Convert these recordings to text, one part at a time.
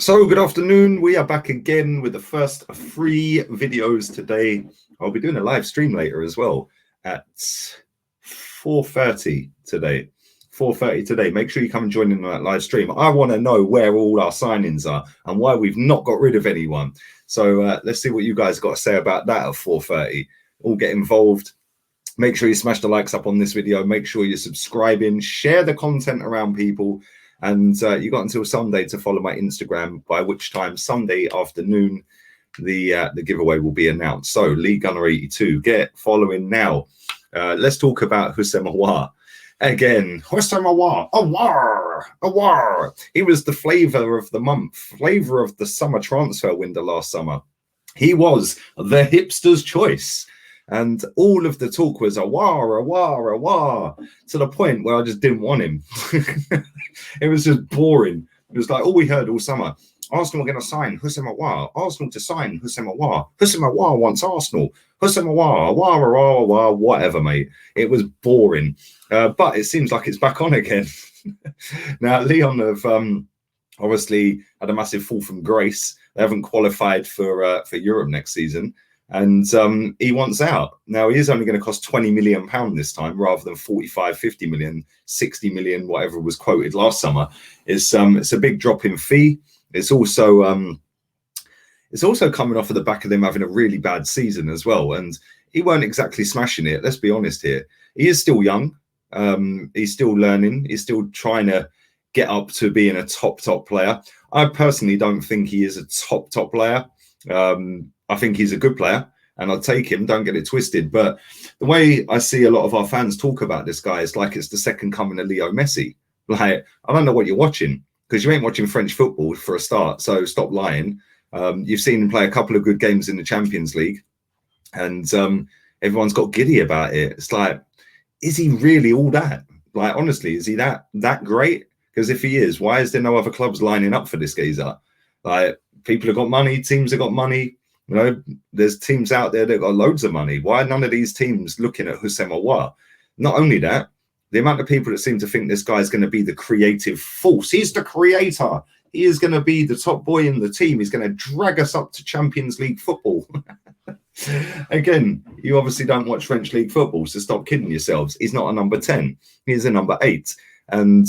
So good afternoon. We are back again with the first 3 videos today. I'll be doing a live stream later as well at 4:30 today. 4:30 today. Make sure you come and join in on that live stream. I want to know where all our signings are and why we've not got rid of anyone. So let's see what you guys got to say about that at 4:30. All get involved. Make sure you smash the likes up on this video. Make sure you're subscribing. Share the content around people. And you got until Sunday to follow my Instagram, by which time Sunday afternoon the giveaway will be announced. So Lee Gunner 82, get following now. Let's talk about Houssem Aouar. Again, Houssem Aouar. He was the flavour of the month, flavour of the summer transfer window last summer. He was the hipster's choice. And all of the talk was Aouar, to the point where I just didn't want him. It was just boring. It was like all we heard all summer. Arsenal are going to sign Houssem Aouar. Arsenal to sign Houssem Aouar. Houssem Aouar wants Arsenal. Houssem Aouar, whatever, mate. It was boring. But it seems like it's back on again. Now, Leon have obviously had a massive fall from grace. They haven't qualified for Europe next season. And he wants out. Now, he is only going to cost £20 million this time rather than 45, 50 million, 60 million, whatever was quoted last summer. It's a big drop in fee. It's also coming off of the back of them having a really bad season as well. And he weren't exactly smashing it. Let's be honest here. He is still young. He's still learning. He's still trying to get up to being a top player. I personally don't think he is a top player. I think he's a good player and I'll take him, don't get it twisted. But the way I see a lot of our fans talk about this guy is like it's the second coming of Leo Messi. Like, I don't know what you're watching because you ain't watching French football for a start. So stop lying. You've seen him play a couple of good games in the Champions League and everyone's got giddy about it. It's like, is he really all that? Like, honestly, is he that great? Because if he is, why is there no other clubs lining up for this geezer? Like, people have got money, teams have got money. You know, there's teams out there that got loads of money. Why are none of these teams looking at Houssem Aouar? Not only that, the amount of people that seem to think this guy's going to be the creative force. He's the creator. He is going to be the top boy in the team. He's going to drag us up to Champions League football. Again, you obviously don't watch French league football, so stop kidding yourselves. He's not a number 10. He's a number 8. And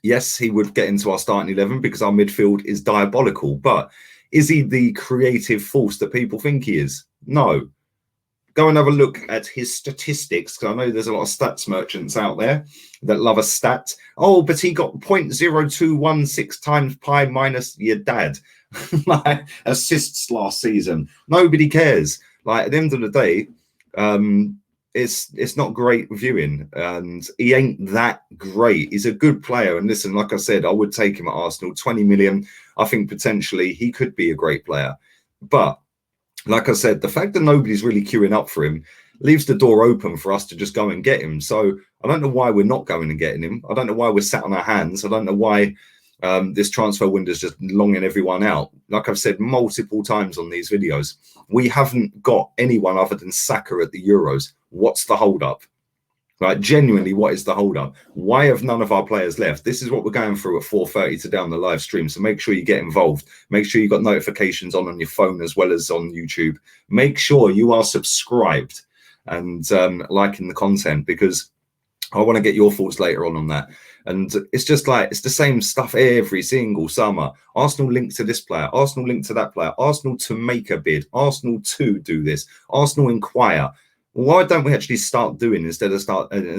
yes, he would get into our starting 11 because our midfield is diabolical. But is he the creative force that people think he is? No. Go and have a look at his statistics, because I know there's a lot of stats merchants out there that love a stat. Oh, but he got 0.0216 times pi minus your dad. Like, assists last season. Nobody cares. Like, at the end of the day, it's not great viewing, and he ain't that great. He's a good player, and listen, like I said, I would take him at Arsenal. 20 million, I think potentially he could be a great player. But like I said, the fact that nobody's really queuing up for him leaves the door open for us to just go and get him. So I don't know why we're not going and getting him. I don't know why we're sat on our hands. I don't know why this transfer window is just longing everyone out. Like I've said multiple times on these videos, we haven't got anyone other than Saka at the Euros. What's the hold up? Like, genuinely, what is the hold up? Why have none of our players left? This is what we're going through at 4:30 today on the live stream. So make sure you get involved. Make sure you've got notifications on your phone as well as on YouTube. Make sure you are subscribed and liking the content, because I want to get your thoughts later on that. And it's just like, it's the same stuff every single summer. Arsenal linked to this player, Arsenal linked to that player, Arsenal to make a bid, Arsenal to do this, Arsenal inquire. Why don't we actually start doing instead of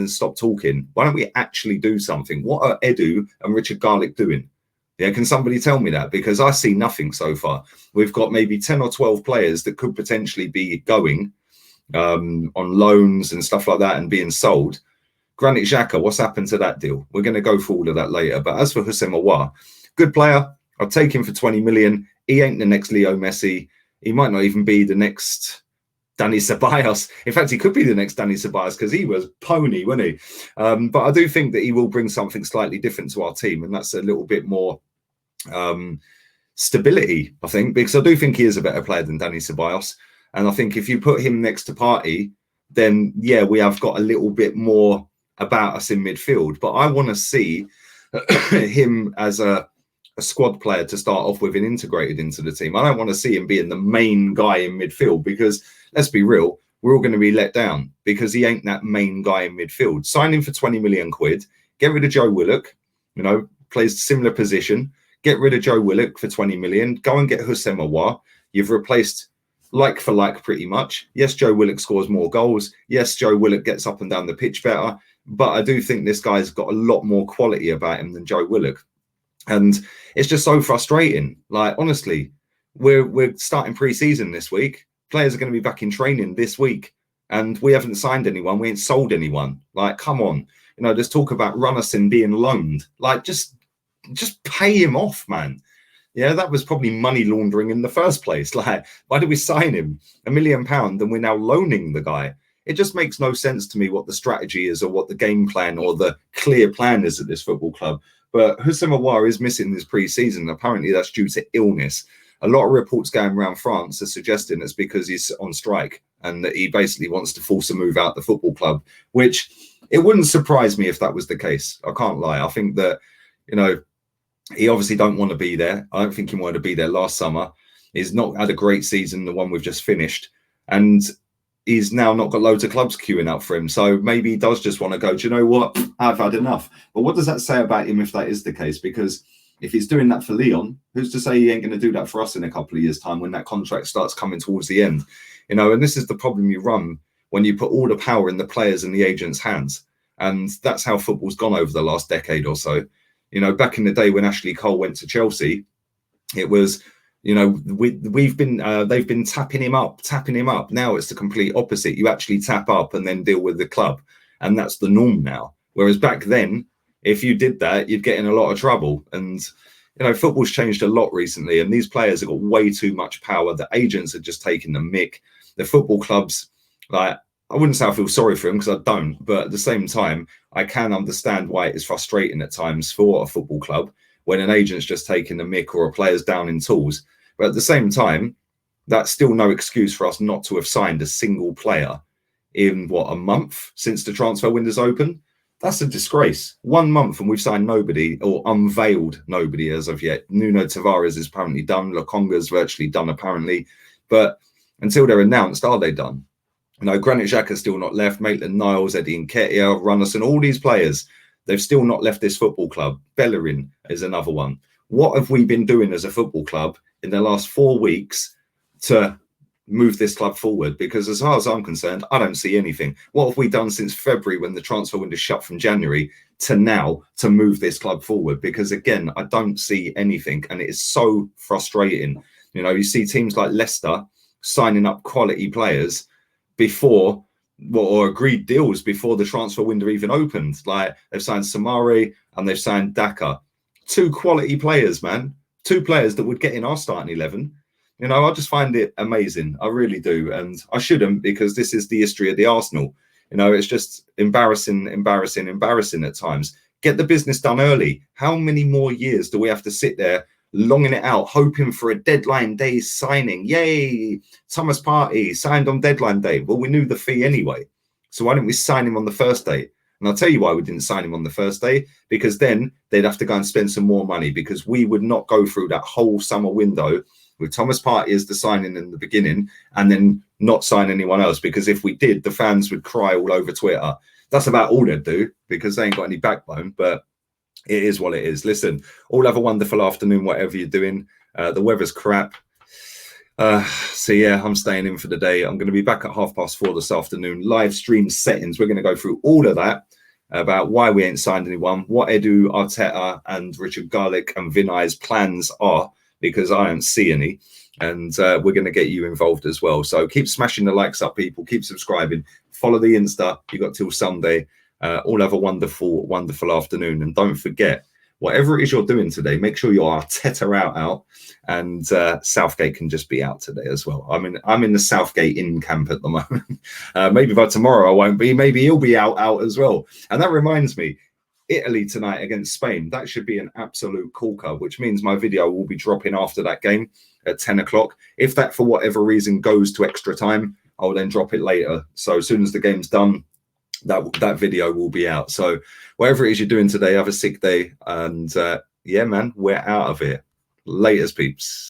stop talking? Why don't we actually do something? What are Edu and Richard Garlick doing? Yeah, can somebody tell me that? Because I see nothing so far. We've got maybe 10 or 12 players that could potentially be going on loans and stuff like that and being sold. Granit Xhaka, what's happened to that deal? We're going to go through all of that later. But as for Houssem Aouar, good player. I'll take him for 20 million. He ain't the next Leo Messi. He might not even be the next Dani Ceballos. In fact, he could be the next Dani Ceballos because he was pony, wasn't he? But I do think that he will bring something slightly different to our team, and that's a little bit more stability, I think, because I do think he is a better player than Dani Ceballos. And I think if you put him next to Partey, then, yeah, we have got a little bit more about us in midfield. But I want to see him as a a squad player to start off with and integrated into the team. I don't want to see him being the main guy in midfield, because let's be real, we're all going to be let down because he ain't that main guy in midfield. Sign him for 20 million quid, get rid of Joe Willock, you know, plays similar position, get rid of Joe Willock for 20 million, go and get Houssem Aouar. You've replaced like for like pretty much. Yes, Joe Willock scores more goals. Yes, Joe Willock gets up and down the pitch better. But I do think this guy's got a lot more quality about him than Joe Willock. And it's just so frustrating. Like, honestly, we're starting pre-season this week. Players are going to be back in training this week. And we haven't signed anyone. We ain't sold anyone. Like, come on. You know, there's talk about Runnison being loaned. Like, just pay him off, man. Yeah, that was probably money laundering in the first place. Like, why did we sign him? £1 million and we're now loaning the guy. It just makes no sense to me what the strategy is or what the game plan or the clear plan is at this football club. But Houssem Aouar is missing this pre-season. Apparently that's due to illness. A lot of reports going around France are suggesting it's because he's on strike and that he basically wants to force a move out the football club, which it wouldn't surprise me if that was the case. I can't lie. I think that, you know, he obviously don't want to be there. I don't think he wanted to be there last summer. He's not had a great season, the one we've just finished. And he's now not got loads of clubs queuing up for him. So maybe he does just want to go, do you know what? I've had enough. But what does that say about him if that is the case? Because if he's doing that for Lyon, who's to say he ain't going to do that for us in a couple of years' time when that contract starts coming towards the end? You know, and this is the problem you run when you put all the power in the players and the agents' hands. And that's how football's gone over the last decade or so. You know, back in the day when Ashley Cole went to Chelsea, it was, you know, they've been tapping him up. Now it's the complete opposite. You actually tap up and then deal with the club. And that's the norm now. Whereas back then, if you did that, you'd get in a lot of trouble. And, you know, football's changed a lot recently. And these players have got way too much power. The agents are just taking the mick. The football clubs, like, I wouldn't say I feel sorry for him because I don't. But at the same time, I can understand why it is frustrating at times for a football club when an agent's just taking the mick or a player's down in tools. But at the same time, that's still no excuse for us not to have signed a single player in, what, a month since the transfer window's open? That's a disgrace. 1 month and we've signed nobody or unveiled nobody as of yet. Nuno Tavares is apparently done. Lokonga's virtually done, apparently. But until they're announced, are they done? You know, Granit Xhaka's still not left. Maitland-Niles, Eddie Nketiah, Runnison, all these players, they've still not left this football club. Bellerin is another one. What have we been doing as a football club in the last 4 weeks to move this club forward? Because as far as I'm concerned, I don't see anything. What have we done since February when the transfer window shut from January to now to move this club forward? Because again, I don't see anything and it is so frustrating. You know, you see teams like Leicester signing up quality players before, well, or agreed deals before the transfer window even opened. Like they've signed Samari and they've signed Daka. 2 quality players, man. 2 players that would get in our starting 11. You know, I just find it amazing. I really do. And I shouldn't, because this is the history of the Arsenal. You know, it's just embarrassing at times. Get the business done early. How many more years do we have to sit there longing it out, hoping for a deadline day signing? Yay, Thomas Partey signed on deadline day. Well, we knew the fee anyway. So why didn't we sign him on the first day? And I'll tell you why we didn't sign him on the first day, because then they'd have to go and spend some more money, because we would not go through that whole summer window with Thomas Partey as the signing in the beginning and then not sign anyone else. Because if we did, the fans would cry all over Twitter. That's about all they'd do, because they ain't got any backbone. But it is what it is. Listen, all have a wonderful afternoon, whatever you're doing. The weather's crap. So yeah, I'm staying in for the day. I'm going to be back at 4:30 this afternoon. Live stream settings. We're going to go through all of that about why we ain't signed anyone, what Edu, Arteta and Richard Garlick and Vinay's plans are, because I don't see any. And we're going to get you involved as well. So keep smashing the likes up, people. Keep subscribing. Follow the Insta. You got till Sunday. All have a wonderful, wonderful afternoon. And don't forget, whatever it is you're doing today, make sure your Arteta out. And Southgate can just be out today as well. I'm in the Southgate in camp at the moment. Maybe by tomorrow I won't be. Maybe he'll be out as well. And that reminds me, Italy tonight against Spain. That should be an absolute corker, which means my video will be dropping after that game at 10 o'clock. If that, for whatever reason, goes to extra time, I'll then drop it later. So as soon as the game's done, that video will be out. So whatever it is you're doing today, have a sick day, and yeah, man, we're out of here. Laters, peeps.